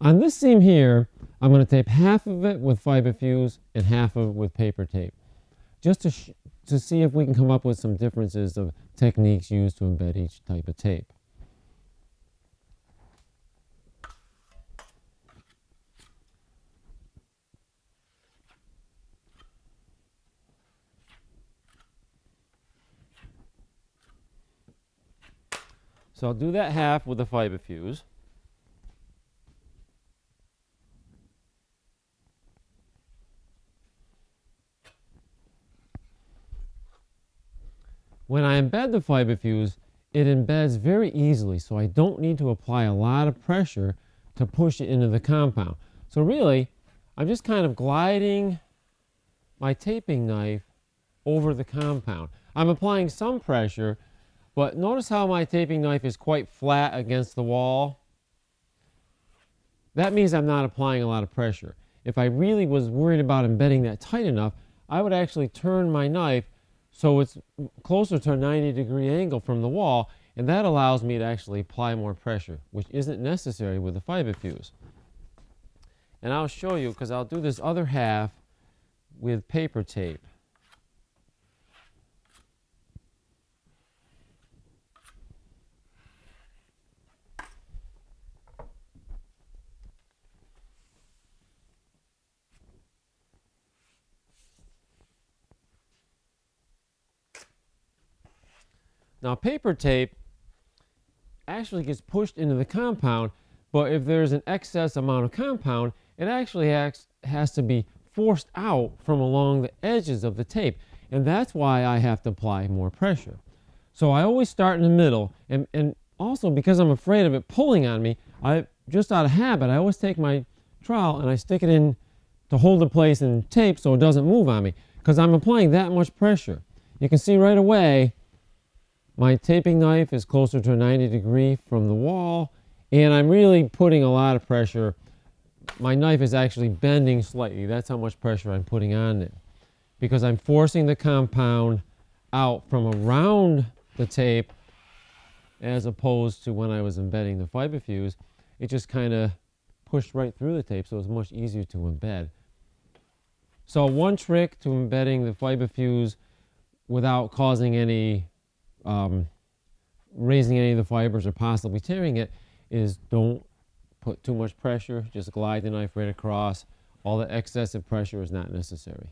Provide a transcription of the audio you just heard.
On this seam here, I'm going to tape half of it with FibaFuse and half of it with paper tape, just to see if we can come up with some differences of techniques used to embed each type of tape. So I'll do that half with the FibaFuse. When I embed the FibaFuse, it embeds very easily, so I don't need to apply a lot of pressure to push it into the compound. So really, I'm just kind of gliding my taping knife over the compound. I'm applying some pressure, but notice how my taping knife is quite flat against the wall. That means I'm not applying a lot of pressure. If I really was worried about embedding that tight enough, I would actually turn my knife so it's closer to a 90-degree angle from the wall, and that allows me to actually apply more pressure, which isn't necessary with the FibaFuse. And I'll show you, because I'll do this other half with paper tape. Now, paper tape actually gets pushed into the compound, but if there's an excess amount of compound, it actually has to be forced out from along the edges of the tape, and that's why I have to apply more pressure. So I always start in the middle, and also because I'm afraid of it pulling on me, just out of habit, I always take my trowel and I stick it in to hold it in place in tape so it doesn't move on me, because I'm applying that much pressure. You can see right away my taping knife is closer to a 90-degree from the wall, and I'm really putting a lot of pressure. My knife is actually bending slightly. That's how much pressure I'm putting on it, because I'm forcing the compound out from around the tape, as opposed to when I was embedding the FibaFuse. It just kind of pushed right through the tape, so it's much easier to embed. So one trick to embedding the FibaFuse without causing any raising any of the fibers or possibly tearing it is don't put too much pressure. Just glide the knife right across. All the excessive pressure is not necessary.